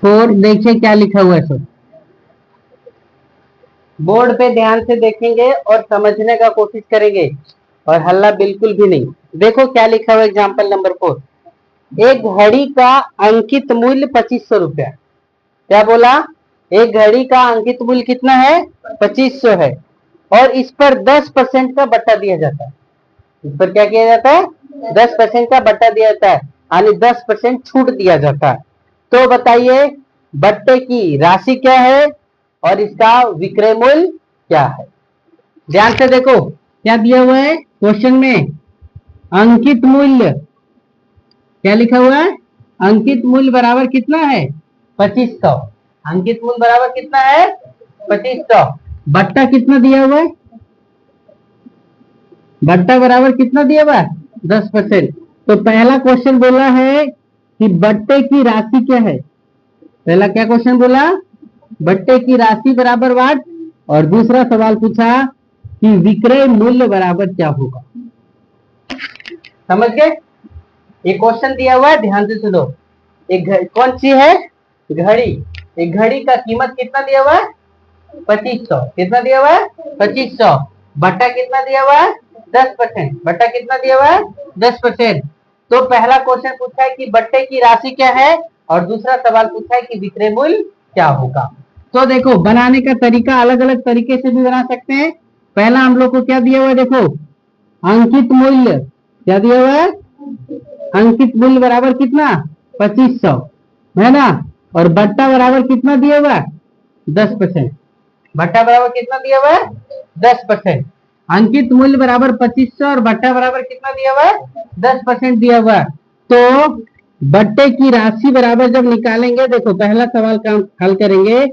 Four देखिए क्या लिखा हुआ है सर, बोर्ड पे ध्यान से देखेंगे और समझने का कोशिश करेंगे और हल्ला बिल्कुल भी नहीं। देखो क्या लिखा हुआ एग्जाम्पल नंबर 4। एक घड़ी का अंकित मूल्य 2500 रुपया। क्या बोला? एक घड़ी का अंकित मूल्य कितना है? 2500 है और इस पर 10% का बट्टा दिया जाता है। इस पर क्या किया जाता है? 10% का बट्टा दिया जाता है, यानी 10% छूट दिया जाता है। तो बताइए बट्टे की राशि क्या है और इसका विक्रय मूल्य क्या है? ध्यान से देखो क्या दिया हुआ है क्वेश्चन में। अंकित मूल्य क्या लिखा हुआ है? अंकित मूल्य बराबर कितना है? 2500। अंकित मूल्य बराबर कितना है? 2500। बट्टा कितना दिया हुआ है? बट्टा बराबर कितना दिया हुआ है? 10%। तो पहला क्वेश्चन बोला है कि बट्टे की राशि क्या है। पहला क्या क्वेश्चन बोला? बट्टे की राशि बराबर वाट। और दूसरा सवाल पूछा कि विक्रय मूल्य बराबर क्या होगा। समझ गए? ये क्वेश्चन दिया हुआ है, ध्यान से सुनो। कौन सी है? घड़ी। एक घड़ी का कीमत कितना दिया हुआ है? 2500। कितना दिया हुआ है? 2500। बट्टा कितना दिया हुआ है? 10%। बट्टा कितना दिया हुआ है? 10%। तो पहला क्वेश्चन पूछा है कि बट्टे की राशि क्या है और दूसरा सवाल पूछा है कि विक्रय मूल्य क्या होगा। तो देखो बनाने का तरीका अलग अलग तरीके से भी बना सकते हैं। पहला हम लोग को क्या दिया हुआ है? देखो अंकित मूल्य क्या दिया हुआ है? अंकित मूल्य बराबर कितना? 2500 है ना। और बट्टा बराबर कितना दिया हुआ है? 10%। बट्टा बराबर कितना दिया हुआ है? 10%। अंकित मूल्य बराबर 2500 और बट्टा बराबर कितना दिया हुआ है? 10% दिया हुआ है। तो बट्टे की राशि बराबर जब निकालेंगे, देखो पहला सवाल का हल करेंगे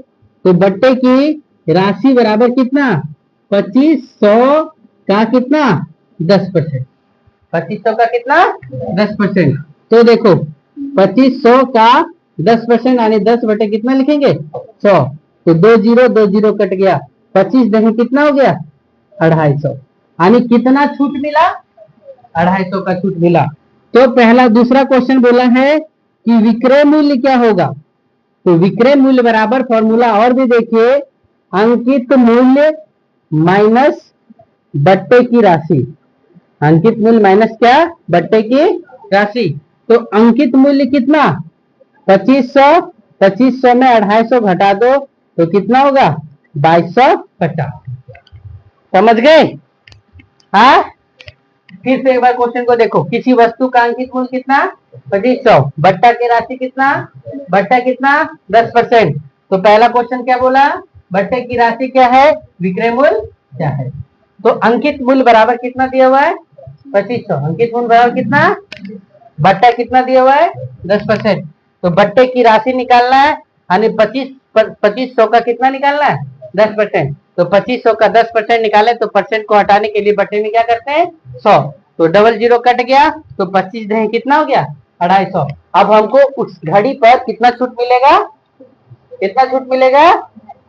तो बट्टे की राशि बराबर कितना? 2500 का कितना? 10%। 2500 का कितना? 10%। तो देखो 2500 का 10% यानी 10 बटे कितना लिखेंगे? 100। तो 2 जीरो कट गया। 25 दही कितना हो गया? 250। यानी कितना छूट मिला? 250 का छूट मिला। तो पहला दूसरा क्वेश्चन बोला है कि विक्रय मूल्य क्या होगा। तो विक्रय मूल्य बराबर फॉर्मूला और भी देखिए, अंकित मूल्य माइनस बट्टे की राशि। अंकित मूल्य माइनस क्या? बट्टे की राशि। तो अंकित मूल्य कितना? 2500। 2500 में 250 घटा दो तो कितना होगा? 2250। समझ गए? हाँ, फिर से एक बार क्वेश्चन को देखो। किसी वस्तु का अंकित मूल्य कितना? 2500। बट्टा की राशि कितना? बट्टा कितना? 10%। तो पहला क्वेश्चन क्या बोला? बट्टे की राशि क्या है, विक्रय मूल्य क्या है। तो अंकित मूल्य बराबर कितना दिया हुआ है? 2500। अंकित मूल्य बराबर कितना? बट्टा कितना दिया हुआ है? 10%। तो बट्टे की राशि निकालना है, यानी 2500 का कितना निकालना है? 10%। तो 2500 का 10% निकाले तो परसेंट को हटाने के लिए बट्टे में क्या करते हैं? 100। तो डबल जीरो कट गया तो 25 दही कितना हो गया? 250। अब हमको उस घड़ी पर कितना छूट मिलेगा? कितना छूट मिलेगा?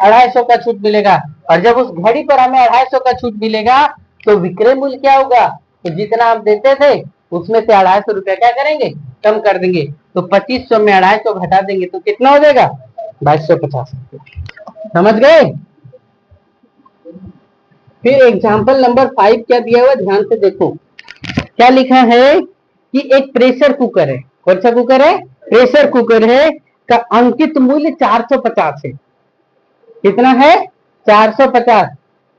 250 का छूट मिलेगा। और जब उस घड़ी पर हमें 250 का छूट मिलेगा तो विक्रय मूल्य क्या होगा? तो जितना हम देते थे उसमें से 250 रुपया क्या करेंगे? कम कर देंगे। तो 2500 में 250 घटा देंगे तो कितना हो जाएगा? 2250। समझ गए? फिर एग्जाम्पल नंबर 5 क्या दिया हुआ, ध्यान से देखो। क्या लिखा है कि एक प्रेशर कुकर है। कौन सा कुकर है? प्रेशर कुकर है का अंकित मूल्य 450 है। कितना है? 450।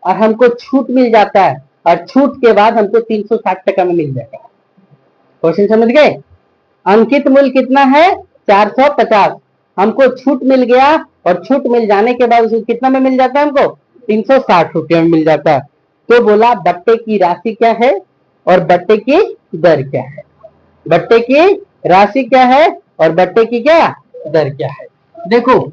और हमको छूट मिल जाता है और छूट के बाद हमको 360 टका में मिल जाएगा। क्वेश्चन समझ गए? अंकित मूल्य कितना है? 450। हमको छूट मिल गया और छूट मिल जाने के बाद उसको कितना में मिल जाता है? हमको 360 रुपये में मिल जाता है। तो बोला बट्टे की राशि क्या है और बट्टे की दर क्या है। बट्टे की राशि क्या है और बट्टे की क्या दर क्या है। देखो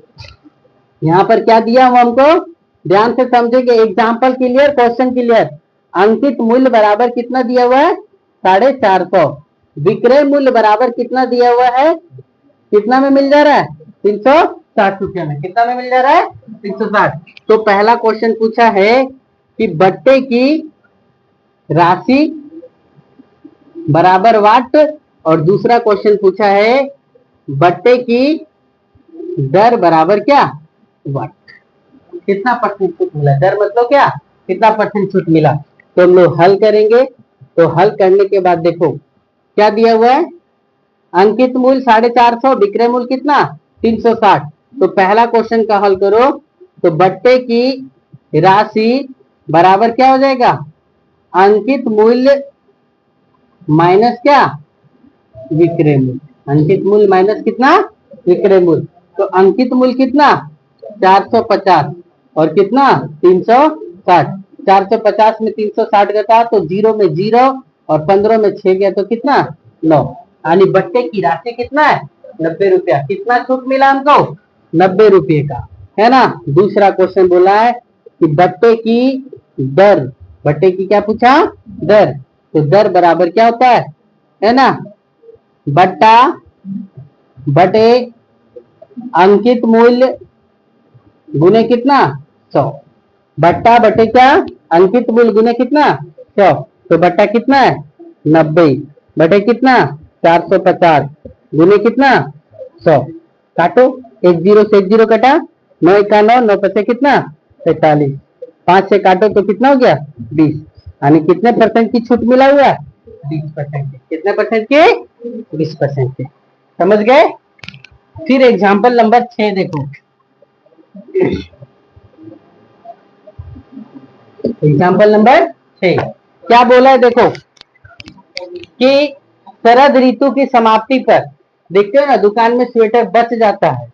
यहाँ पर क्या दिया हुआ हमको, ध्यान से समझेंगे। Example clear, question clear. अंकित मूल्य बराबर कितना दिया हुआ है? 450। विक्रय मूल्य बराबर कितना दिया हुआ है? कितना में मिल जा रहा है? 360 रुपया में। कितना में मिल जा रहा है? 360। तो पहला क्वेश्चन पूछा है कि बट्टे की राशि बराबर वाट और दूसरा क्वेश्चन पूछा है बट्टे की दर बराबर क्या, वाट। कितना परसेंट छूट मिला, दर मतलब क्या, कितना परसेंट छूट मिला। तो हम लोग हल करेंगे। तो हल करने के बाद देखो क्या दिया हुआ है, अंकित मूल्य 450, विक्रय मूल्य कितना 360। तो पहला क्वेश्चन का हल करो, तो बट्टे की राशि बराबर क्या हो जाएगा, अंकित मूल्य माइनस क्या, विक्रय मूल्य। अंकित मूल्य माइनस कितना, विक्रय मूल्य। तो अंकित मूल्य कितना 450 और कितना 360। 450 में 360 घटा तो 0 में 0 और 15 में 6 गया तो कितना 9। यानी बट्टे की राशि कितना है 90 रुपया। कितना छूट मिला हमको 90 रुपये का, है ना। दूसरा क्वेश्चन बोला है कि बट्टे की दर, बट्टे की क्या पूछा, दर। तो दर बराबर क्या होता है ना, बट्टा बटे अंकित मूल्य गुने कितना 100। बट्टा बटे क्या, अंकित मूल्य गुने कितना 100। तो बट्टा कितना है 90 बटे कितना 450 गुने कितना 100। काटो, एक जीरो से एक जीरो कटा, 9 का 9, 9 पचे कितना 45, 5 से काटो तो कितना हो गया 20। यानी कितने परसेंट की छूट मिला हुआ है 20%। कितने परसेंट की 20% की। समझ गए। फिर एग्जाम्पल नंबर 6 देखो। एग्जाम्पल नंबर 6 क्या बोला है देखो, कि शरद ऋतु की समाप्ति पर, देखते हो ना दुकान में स्वेटर बच जाता है,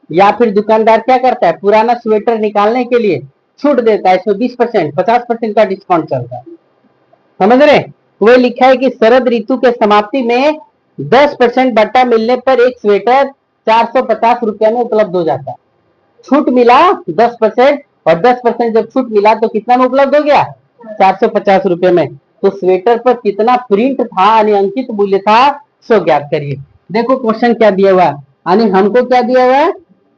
या फिर दुकानदार क्या करता है, पुराना स्वेटर निकालने के लिए छूट देता है, इसमें 20% 50% का डिस्काउंट चलता है। समझ रहे, वो लिखा है कि शरद ऋतु के समाप्ति में 10% बट्टा मिलने पर एक स्वेटर 450 रुपया में उपलब्ध हो जाता है। छूट मिला 10% और 10% जब छूट मिला तो कितना में उपलब्ध हो गया 450 रुपये में। तो स्वेटर पर कितना प्रिंट था यानी अंकित मूल्य था, सो ज्ञात करिए। देखो क्वेश्चन क्या दिया हुआ है, यानी हमको क्या दिया हुआ है,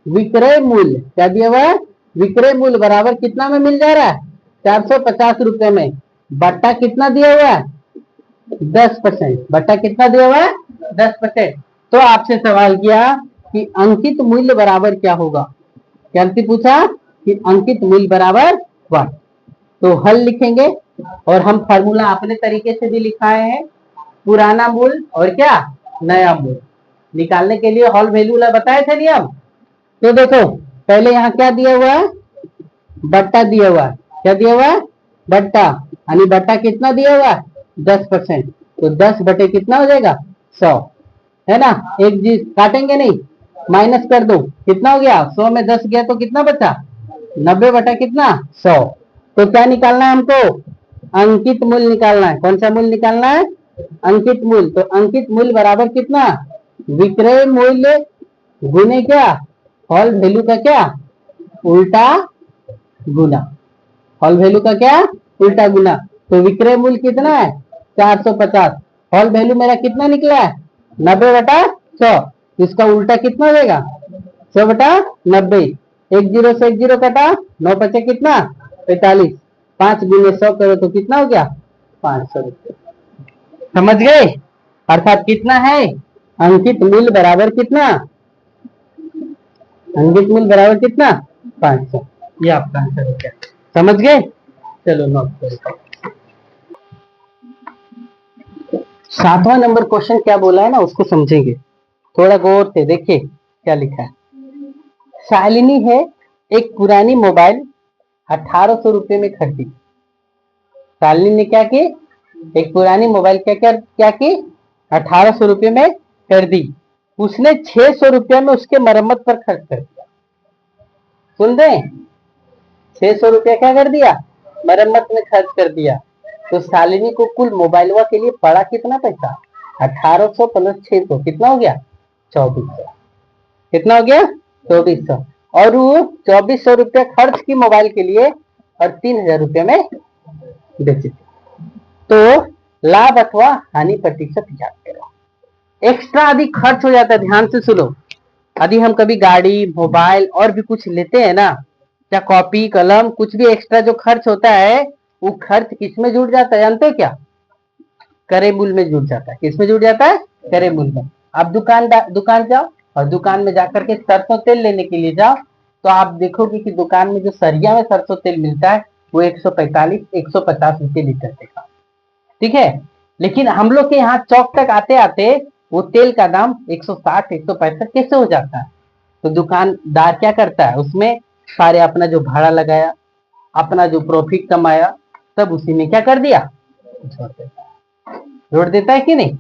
विक्रय मूल्य। क्या दिया हुआ है, विक्रय मूल्य बराबर कितना में मिल जा रहा है 450 रुपये में। बट्टा कितना दिया हुआ है 10%। बट्टा कितना दिया हुआ है 10%। तो आपसे सवाल किया कि अंकित मूल्य बराबर क्या होगा, क्या पूछा कि अंकित मूल्य बराबर वाट। तो हल लिखेंगे, और हम फॉर्मूला अपने तरीके से भी लिखाए हैं, पुराना मूल्य और क्या नया मूल्य निकालने के लिए हॉल वैल्यू बताए थे नियम। तो देखो पहले यहाँ क्या दिया हुआ है, बट्टा दिया हुआ है। क्या दिया हुआ है, बट्टा। यानी बट्टा कितना दिया हुआ है 10%। तो 10 बटे कितना हो जाएगा 100, है ना। एक चीज काटेंगे नहीं, माइनस कर दो, कितना हो गया 100 में 10 गया तो कितना बचा 90 बटा कितना 100। तो क्या निकालना है हमको, अंकित मूल्य निकालना है। कौन सा मूल्य निकालना है, अंकित मूल्य। तो अंकित मूल्य बराबर कितना, विक्रय मूल्य गुने क्या, हॉल वैल्यू का क्या उल्टा गुना। हॉल वैल्यू का क्या उल्टा गुना। तो विक्रय मूल्य कितना है 450, हॉल वैल्यू मेरा कितना निकला है 90 बटा 100। इसका उल्टा कितना हो जाएगा 100 बटा 90। एक जीरो से एक जीरो कटा, 9 पचे कितना 45, 5 गुने 100 करो तो कितना हो गया 500 रुपये। समझ गए। अर्थात कितना है, अंकित मूल्य बराबर कितना, अंकित मूल्य बराबर कितना 500। ये आपका आंसर हो गया। समझ गए। चलो नोट करो। 7वां नंबर क्वेश्चन क्या बोला है ना उसको समझेंगे थोड़ा गौर से। देखिए क्या लिखा है, शालिनी है एक पुरानी मोबाइल 1800 रुपये में खरीदी। शालिनी ने क्या की, एक पुरानी मोबाइल क्या की 1800 रुपये में खरीदी। उसने 600 रुपया में उसके मरम्मत पर खर्च कर दिया। सुन रहे, 600 रुपया क्या कर दिया मरम्मत में खर्च कर दिया। तो शालिनी को कुल मोबाइलवा के लिए पड़ा कितना पैसा 1800 प्लस 600 कितना हो गया 2400। कितना हो गया 2400। और वो 2400 रुपया खर्च की मोबाइल के लिए और 3000 रुपये में बेचे। तो लाभ अथवा हानि प्रतिशत ज्ञात करो। एक्स्ट्रा अधिक खर्च हो जाता है, ध्यान से सुनो। यदि हम कभी गाड़ी मोबाइल और भी कुछ लेते हैं ना, या कॉपी कलम कुछ भी एक्स्ट्रा जो खर्च होता है, वो खर्च किसमें जुड़ जाता है जानते हो क्या, क्रय मूल्य में जुड़ जाता है। किसमें जुड़ जाता है क्रय मूल्य में। आप दुकान जाओ, और दुकान में जाकर के सरसों तेल लेने के लिए जाओ तो आप देखोगे कि दुकान में जो सरिया में सरसों तेल मिलता है वो 145 150 रुपये लीटर देगा। ठीक है, लेकिन हम लोग के यहाँ चौक तक आते आते वो तेल का दाम 160 165 कैसे हो जाता है? तो दुकानदार क्या करता है, उसमें सारे अपना जो भाड़ा लगाया, अपना जो प्रॉफिट कमाया, सब उसी में क्या कर दिया, जोड़ देता है कि नहीं।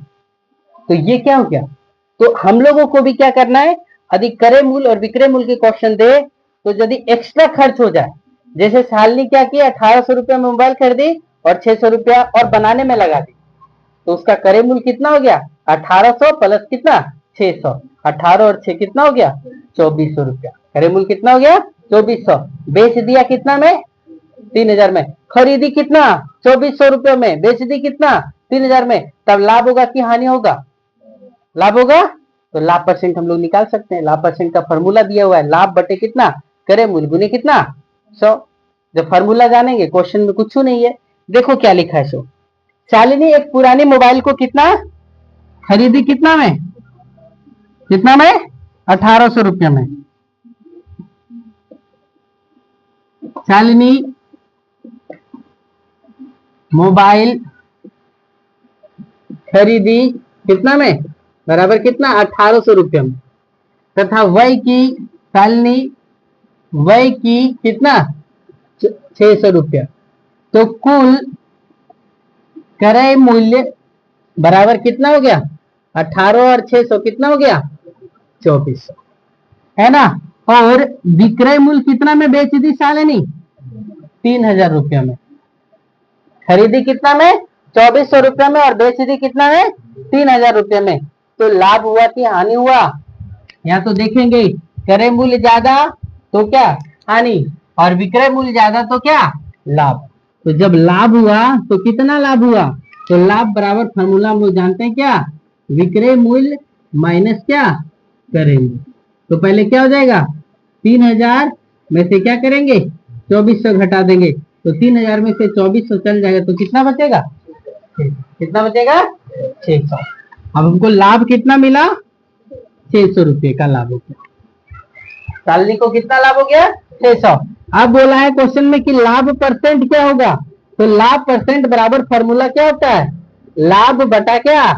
तो ये क्या हो गया। तो हम लोगों को भी क्या करना है, यदि क्रय मूल्य और विक्रय मूल्य के क्वेश्चन दे तो यदि एक्स्ट्रा खर्च हो जाए, जैसे शालिनी क्या किया, 1800 रुपया में मोबाइल खरीदी और 600 रुपया और बनाने में लगा दी, तो उसका क्रय मूल्य कितना हो गया, 1800 प्लस कितना 600, 18 और 6 कितना हो गया 2400 रुपया। क्रय मूल्य कितना हो गया 2400। बेच दिया कितना में, 3000 में। खरीदी कितना 2400 रुपये में, बेच दी कितना 3000 में। तब लाभ होगा कि हानि होगा, लाभ होगा। तो लाभ परसेंट हम लोग निकाल सकते हैं। लाभ परसेंट का फॉर्मूला दिया हुआ है, लाभ बटे कितना क्रय मूल्य गुने कितना 100। जब फॉर्मूला जानेंगे, क्वेश्चन में कुछ नहीं है। देखो क्या लिखा है। सो शालिनी एक पुरानी मोबाइल को कितना खरीदी, कितना में, कितना में 1800 रुपया में। शालिनी मोबाइल खरीदी कितना में, बराबर कितना 1800 रुपया में, तथा वही की शालिनी वही की कितना 600 रुपया। तो कुल क्रय मूल्य बराबर कितना हो गया, 18 और 600 कितना हो गया 2400, है ना। और विक्रय मूल्य कितना में बेच दी शालिनी, 3000 रुपया में। खरीदी कितना में 2400 रुपया में और बेच दी कितना में 3000 रुपया में। तो लाभ हुआ कि हानि हुआ, यहाँ तो देखेंगे क्रय मूल्य ज्यादा तो क्या हानि, और विक्रय मूल्य ज्यादा तो क्या लाभ। तो जब लाभ हुआ तो कितना लाभ हुआ, तो लाभ बराबर फॉर्मूला हम लोग जानते हैं क्या, विक्रय मूल्य माइनस क्या क्रय मूल्य। तो पहले क्या हो जाएगा, 3000 में से क्या करेंगे 2400 घटा देंगे, तो 3000 में से 2400 चल जाएगा तो कितना बचेगा, कितना बचेगा 600। अब हमको लाभ कितना मिला 600 रुपये का लाभ हो गया। शालिनी को कितना लाभ हो गया 600। अब बोला है क्वेश्चन में कि लाभ परसेंट क्या होगा, तो लाभ परसेंट बराबर फॉर्मूला क्या होता है, लाभ बटा क्या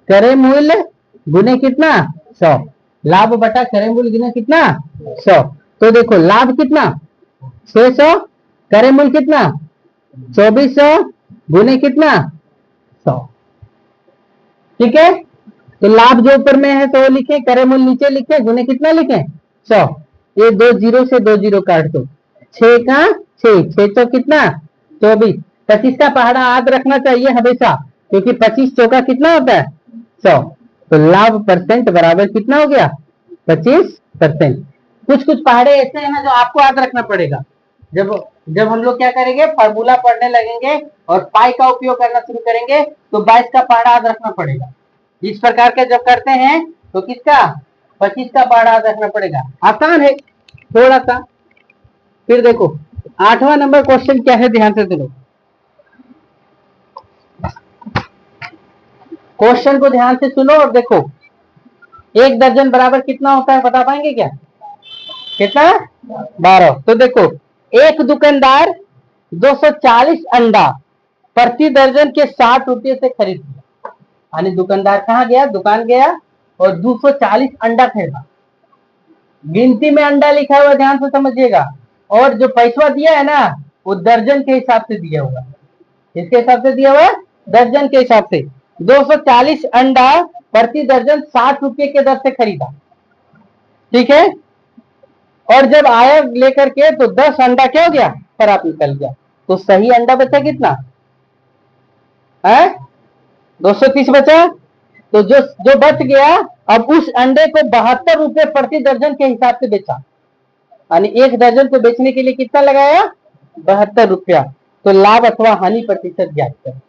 क्रय मूल्य गुने कितना 100। लाभ बटा क्रय मूल्य गुने कितना 100। तो देखो लाभ कितना 600, क्रय मूल्य कितना 2400 गुने कितना 100। ठीक है, तो लाभ जो ऊपर में है तो वो लिखे, क्रय मूल्य नीचे लिखे, गुने कितना लिखे 100। ये 2 जीरो से 2 जीरो काट दो, 6 का 6 तो कितना 24। 25 का पहाड़ा याद रखना चाहिए हमेशा, क्योंकि 25 चौका कितना होता है 100। तो लाभ परसेंट बराबर कितना हो गया 25%। कुछ कुछ पहाड़े ऐसे हैं ना जो आपको याद रखना पड़ेगा। जब हम लोग क्या करेंगे, फॉर्मूला पढ़ने लगेंगे और पाई का उपयोग करना शुरू करेंगे तो 22 का पहाड़ा याद रखना पड़ेगा। इस प्रकार के जब करते हैं तो किसका 25 का पहाड़ा याद रखना पड़ेगा। आसान है थोड़ा सा। फिर देखो 8वां नंबर क्वेश्चन क्या है, ध्यान से सुनो। क्वेश्चन को ध्यान से सुनो और देखो, 1 दर्जन बराबर कितना होता है बता पाएंगे क्या, कितना 12। तो देखो एक दुकानदार 240 अंडा प्रति दर्जन के 60 रुपये से खरीद लिया। यानी दुकानदार कहाँ गया, दुकान गया और 240 अंडा खरीदा। गिनती में अंडा लिखा हुआ, ध्यान से समझिएगा। और जो पैसा दिया है ना वो दर्जन के हिसाब से दिया हुआ है। किसके हिसाब से दिया हुआ है, दर्जन के हिसाब से। 240 अंडा प्रति दर्जन 60 रुपये के दर से खरीदा। ठीक है, और जब आया लेकर के तो 10 अंडा क्या हो गया, खराब निकल गया। तो सही अंडा बचा कितना है, 230 बचा। तो जो बच गया, अब उस अंडे को 72 रुपये प्रति दर्जन के हिसाब से बेचा। यानी 1 दर्जन को बेचने के लिए कितना लगाया 72 रुपया। तो लाभ अथवा हानि प्रतिशत ज्ञात करो।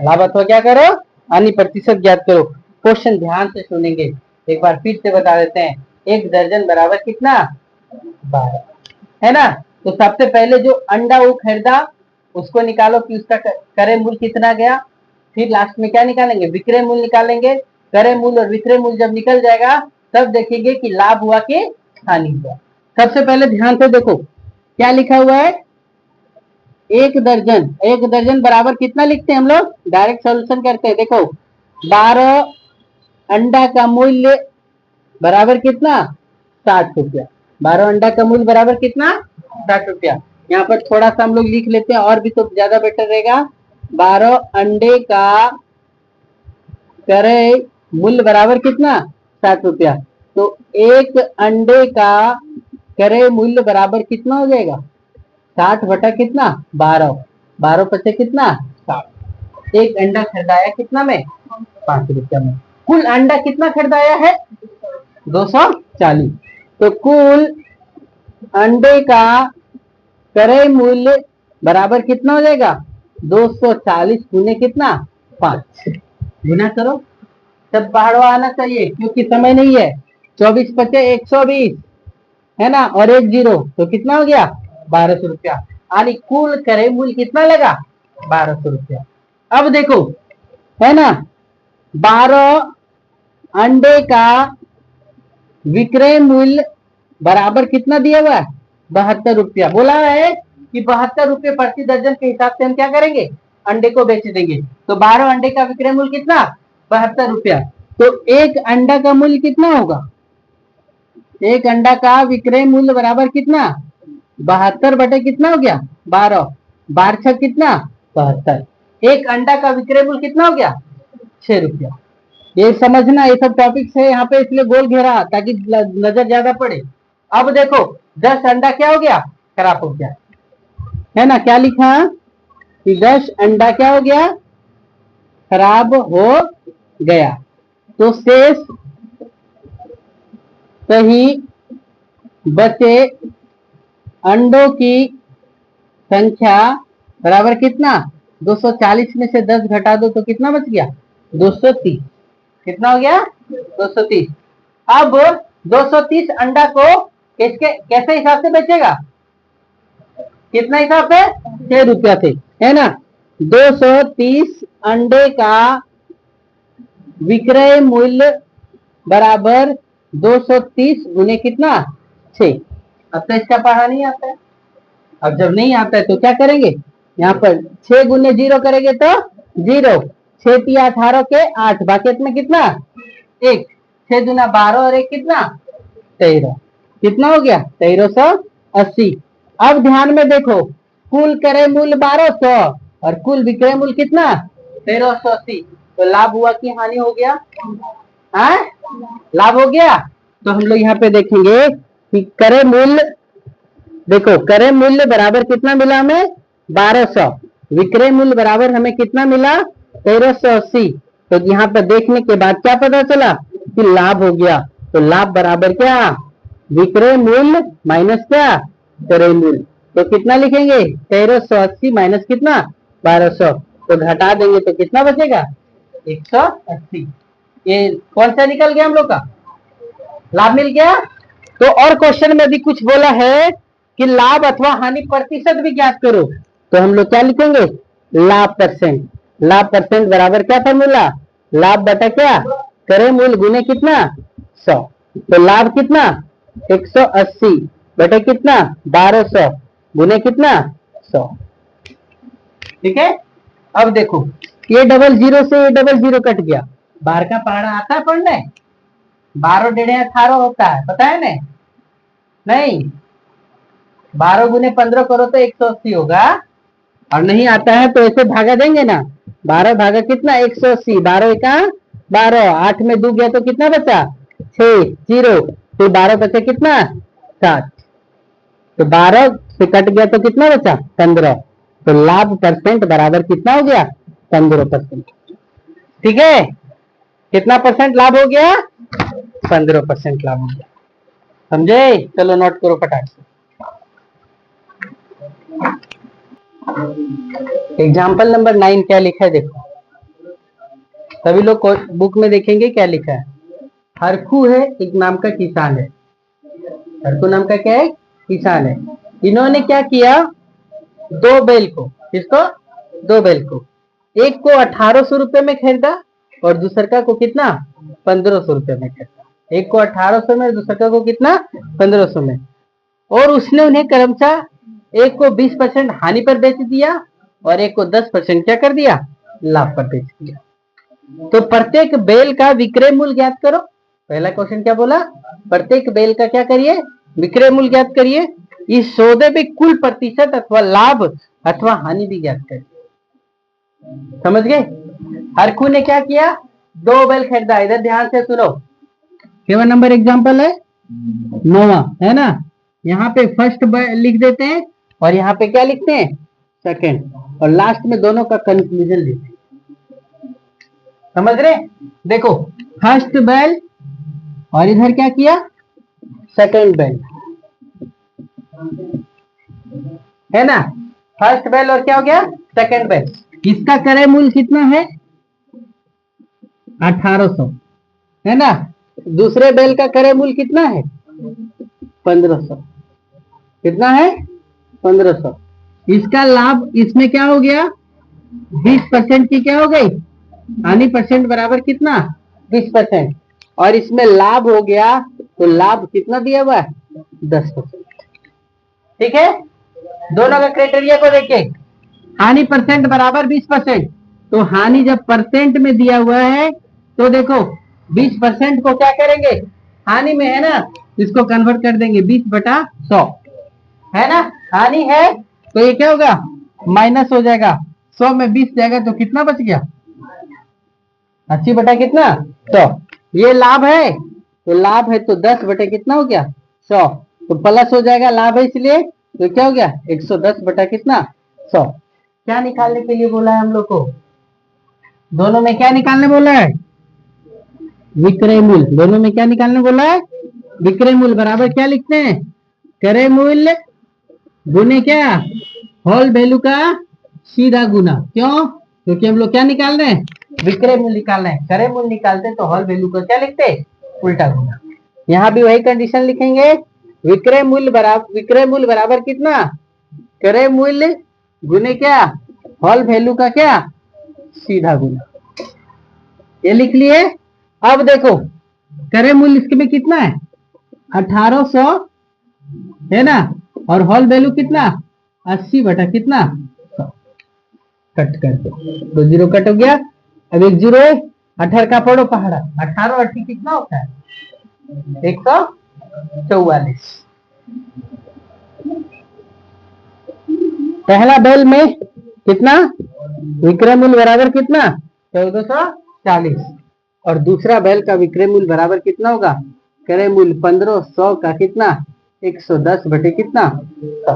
लाभ अथवा क्या करो, हानि प्रतिशत ज्ञात करो। क्वेश्चन ध्यान से सुनेंगे, एक बार फिर से बता देते हैं। 1 दर्जन बराबर कितना 12, है ना। तो सबसे पहले जो अंडा वो खरीदा उसको निकालो कि उसका क्रय मूल्य कितना गया। फिर लास्ट में क्या निकालेंगे, विक्रय मूल्य निकालेंगे। क्रय मूल्य और विक्रय मूल्य जब निकल जाएगा तब देखेंगे कि लाभ हुआ कि हानि हुआ। सबसे पहले ध्यान से देखो क्या लिखा हुआ है, एक दर्जन। एक दर्जन बराबर कितना लिखते हैं हम लोग, डायरेक्ट सॉल्यूशन करते हैं। देखो 12 अंडा का मूल्य बराबर कितना, 60 रुपया। 12 अंडा का मूल्य बराबर कितना, 60 रुपया। यहाँ पर थोड़ा सा हम लोग लिख लेते हैं और भी तो ज्यादा बेटर रहेगा। 12 अंडे का क्रय मूल्य बराबर कितना, 60 रुपया। तो एक अंडे का क्रय मूल्य बराबर कितना हो जाएगा, 60 बटा कितना, 12। 12 पचे कितना, 60। एक अंडा खरीदाया कितना में, 5 रुपया में। कुल अंडा कितना खरीदाया है, 240। तो कुल अंडे का क्रय मूल्य बराबर कितना हो जाएगा, 240 गुने कितना, 5। गुना करो, तब पहाड़वा आना चाहिए क्योंकि समय नहीं है। 24 पचे 120 है ना, और 1 जीरो तो कितना हो गया, 1200 रुपया। यानी कुल क्रय मूल्य कितना लगा, 1200 रुपया। अब देखो है ना, 12 अंडे का विक्रय मूल्य बराबर कितना दिया हुआ है, 72 रुपया। बोला है कि 72 रुपये प्रति दर्जन के हिसाब से हम क्या करेंगे, अंडे को बेच देंगे। तो 12 अंडे का विक्रय मूल्य कितना, 72 रुपया। तो एक अंडा का मूल्य कितना होगा, एक अंडा का विक्रय मूल्य बराबर कितना, 72 बटे कितना हो गया, 12। 12 कितना, 72। एक अंडा का विक्रय मूल्य कितना हो गया, 6 रुपया। ये समझना, ये सब टॉपिक्स है यहाँ पे इसलिए गोल घेरा ताकि नजर ज्यादा पड़े। अब देखो 10 अंडा क्या हो गया, खराब हो गया है ना। क्या लिखा कि 10 अंडा क्या हो गया, खराब हो गया। तो शेष सही बचे अंडों की संख्या बराबर कितना, 240 में से 10 घटा दो तो कितना बच गया, 230। कितना हो गया, 230। अब 230 अंडा को कैसे हिसाब से बेचेगा, कितना हिसाब से, 6 रुपया से है ना। 230 अंडे का विक्रय मूल्य बराबर 230 गुने कितना, 6। अब तो इसका पढ़ा नहीं आता है। अब जब नहीं आता है तो क्या करेंगे, यहाँ पर 6 गुने 0 करेंगे तो 0। 6 तिया 18 के 8, बाकी में कितना, 1। 6 दूना 12 और 1 कितना, 13। कितना हो गया, 1380। अब ध्यान में देखो, कुल क्रय मूल्य 1200 और कुल विक्रय मूल्य कितना, 1380। तो लाभ हुआ कि हानि हो गया, हाँ लाभ हो गया। तो हम लोग यहाँ पे देखेंगे कि क्रय मूल्य, देखो क्रय मूल्य बराबर कितना मिला हमें, 1200। विक्रय मूल्य बराबर हमें कितना मिला, 1380। तो यहाँ पर देखने के बाद क्या पता चला कि लाभ हो गया। तो लाभ बराबर क्या, विक्रय मूल्य माइनस क्या, क्रय मूल्य। तो कितना लिखेंगे, 1380 माइनस कितना, 1200। तो घटा देंगे तो कितना बचेगा, 180। ये कौन सा निकल गया हम लोग का, लाभ मिल गया। तो और क्वेश्चन में भी कुछ बोला है कि लाभ अथवा हानि प्रतिशत भी ज्ञात करो। तो हम लोग क्या लिखेंगे, लाभ परसेंट। लाभ परसेंट बराबर क्या फॉर्मूला, लाभ बटा क्या, क्रय मूल्य गुने कितना, 100। तो लाभ कितना, 180 बटे कितना, 1200 गुने कितना, 100। ठीक है। अब देखो ये डबल जीरो से ये डबल जीरो कट गया। बाहर का पहाड़ा आता है पढ़ने, 12 डेढ़े 18 होता है, पता है ना, नहीं 12 गुने 15 करो तो 180 होगा। और नहीं आता है तो ऐसे भागा देंगे ना, 12 भागा कितना, 180। 12 का 12, 8 में 2 गया तो कितना बचा, 6 0। फिर 12 बचे कितना, 7। तो 12 से कट गया तो कितना बचा, 15। तो लाभ परसेंट बराबर कितना हो गया, 15%। ठीक है, कितना परसेंट लाभ हो गया, 15% लाभ हो गया। समझे, चलो नोट करो फटाक से। एग्जाम्पल नंबर 9 क्या लिखा है देखो, सभी लोग बुक में देखेंगे क्या लिखा है। हरखू है एक नाम का किसान है, हरखू नाम का क्या है, किसान है। इन्होंने क्या किया, 2 बैल को, किसको, 2 बैल को, एक को 1800 रुपए में खरीदा और दूसरका को कितना 1500 रुपये में खरीदा। एक को 1800 में, दूसरका को कितना 1500 में। और उसने उन्हें क्रमशः एक को 20% हानि पर बेच दिया और एक को 10% क्या कर दिया, लाभ पर बेच दिया। तो प्रत्येक बेल का विक्रय मूल्य ज्ञात करो। पहला क्वेश्चन क्या बोला, प्रत्येक बेल का क्या करिए, विक्रय मूल्य ज्ञात करिए। इस सौदे पे कुल प्रतिशत अथवा लाभ अथवा हानि भी ज्ञात करिए। समझ गए। हरखू ने क्या किया, 2 बेल खरीदा। इधर ध्यान से सुनो, केवल नंबर एग्जाम्पल है 9वां, है ना। यहाँ पे फर्स्ट लिख देते हैं और यहाँ पे क्या लिखते हैं, सेकंड, और लास्ट में दोनों का कंक्लूजन लिखते हैं। समझ रहे। देखो फर्स्ट बेल और इधर क्या किया, सेकंड बेल, है ना। फर्स्ट बेल और क्या हो गया, सेकंड बेल। इसका क्रय मूल्य कितना है 1800, है ना। दूसरे बेल का क्रय मूल्य कितना है 1500। कितना है 1500। इसका लाभ, इसमें क्या हो गया 20% की क्या हो गई हानि परसेंट बराबर कितना 20%। और इसमें लाभ हो गया, तो लाभ कितना दिया हुआ है 10%। ठीक है। दोनों का क्राइटेरिया को देखिए, हानि परसेंट बराबर 20%। तो हानि जब परसेंट में दिया हुआ है तो देखो 20% को क्या करेंगे, हानि में है ना, इसको कन्वर्ट कर देंगे 20/100, है ना। हानि है तो ये क्या होगा माइनस हो जाएगा, 100 में 20 जाएगा तो कितना बच गया 80 बटा कितना 100। ये लाभ है तो लाभ है तो 10 बटे कितना हो गया 100, तो प्लस हो जाएगा, लाभ है इसलिए तो क्या हो गया 110 बटा कितना 100। क्या निकालने के लिए बोला है हम लोग को, दोनों में क्या निकालने बोला है, विक्रय मूल्य। दोनों में क्या निकालने बोला है, विक्रय मूल्य बराबर क्या लिखते हैं, क्रय मूल्य गुने क्या होल वैल्यू का सीधा गुना। क्यों, क्योंकि हम लोग क्या निकाल रहे हैं, विक्रय मूल्य निकाल रहे हैं। क्रय मूल्य निकालते हैं तो होल वैल्यू को क्या लिखते हैं, उल्टा गुना। यहाँ भी वही कंडीशन लिखेंगे, विक्रय मूल्य बराबर कितना, क्रय मूल्य गुने क्या होल वैल्यू का क्या सीधा गुना। ये लिख लिए। अब देखो क्रय मूल्य इसके में कितना है 1800, है ना, और होल वैल्यू कितना 80 बटा कितना 100। कट कर दो, 2 जीरो कट हो गया। अब 1 जीरो 18 का पढ़ो पहाड़ा, 18 और 80 कितना होता है 144। पहला बेल में कितना विक्रय मूल्य बराबर कितना 1440, और दूसरा बैल का विक्रय मूल्य बराबर कितना होगा, क्रय मूल्य 1500 का कितना 110 बटे कितना 100।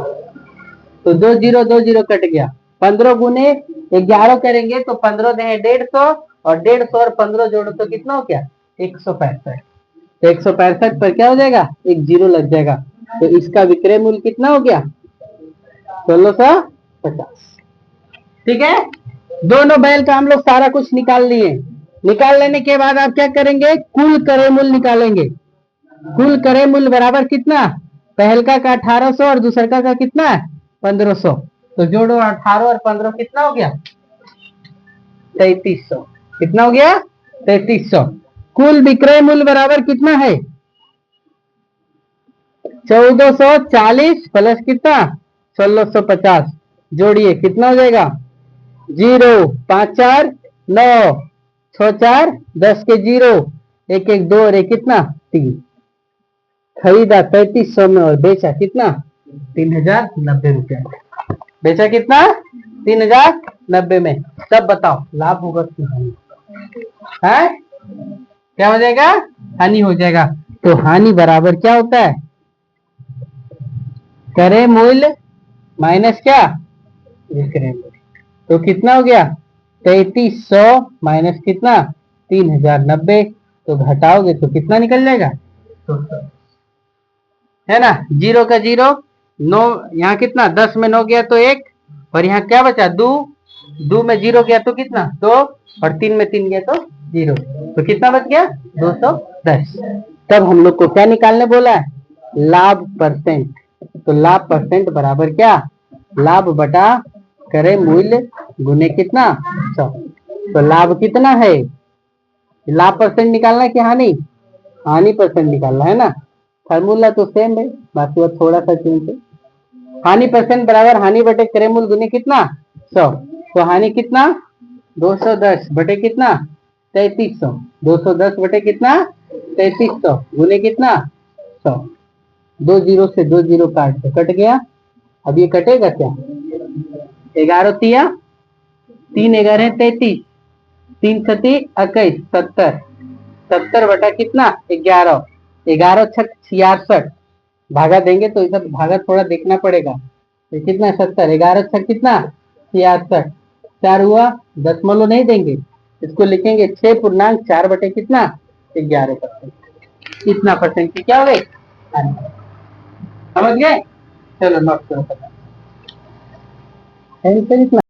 तो 2 जीरो कट गया। 15 गुने 11 करेंगे तो 15 दे 150, और 150 और 15 जोड़ो तो कितना हो गया 165। तो 165 पर क्या हो जाएगा, एक जीरो लग जाएगा। तो इसका विक्रय मूल्य कितना हो गया 1650। ठीक है। दोनों बैल का हम लोग सारा कुछ निकाल लिए। निकाल लेने के बाद आप क्या करेंगे, कुल क्रय मूल्य निकालेंगे। कुल क्रय मूल्य बराबर कितना, पहलका का 1800 और दूसरका का कितना है 1500। तो जोड़ो 18 और 15 कितना हो गया 3300। कितना हो गया 3300। कुल विक्रय मूल्य बराबर कितना है 1440 प्लस कितना 1650। जोड़िए कितना हो जाएगा 0 5 4 9 6 4 10 के 0 1 1 2 और 1 कितना 3। खरीदा 3300 में और बेचा कितना 3090 रुपया। बेचा कितना 3090 में। तब बताओ लाभ होगा कि हानि होगा, है क्या हो जाएगा, हानि हो जाएगा। तो हानि बराबर क्या होता है, क्रय मूल्य माइनस क्या विक्रय मूल्य। तो कितना हो गया 3300 माइनस कितना 3090। तो घटाओगे तो कितना निकल जाएगा, है ना। 0 का 0 9, यहाँ कितना 10 में 9 गया तो 1, और यहाँ क्या बचा 2, 2 में 0 गया तो कितना 2, और 3 में 3 गया तो 0, तो कितना बच गया 210। तब हम लोग को क्या निकालने बोला है, लाभ परसेंट। तो लाभ परसेंट बराबर क्या, लाभ बटा क्रय मूल्य गुने कितना 100। तो लाभ कितना है लाभ परसेंट निकालना है कि हानि? हानि परसेंट निकालना है ना। फार्मूला तो सेम है, बाकी वो थोड़ा सा चेंज है। हानि परसेंट बराबर हानि बटे क्रय मूल्य गुने कितना? 100। तो हानि कितना? 210 बटे कितना? 3300। 210 बटे कितना? 3300 गुने कितना? 100। 2 जीरो से 2 जीरो काट के कट गया। अब ये कटेगा क्या? 11 तिया 3 11 33, 3 सती 21, 70। 70 बटा कितना? 11। 11 छक 66 भागा देंगे तो इधर भागा थोड़ा देखना पड़ेगा। ये कितना? 70। 11 छक कितना? 66। 4 हुआ, दशमलव नहीं देंगे, इसको लिखेंगे 6.4 बटे कितना? 11%। इतना परसेंट की क्या हो गई? समझ गए? चलो नोट करो। इतना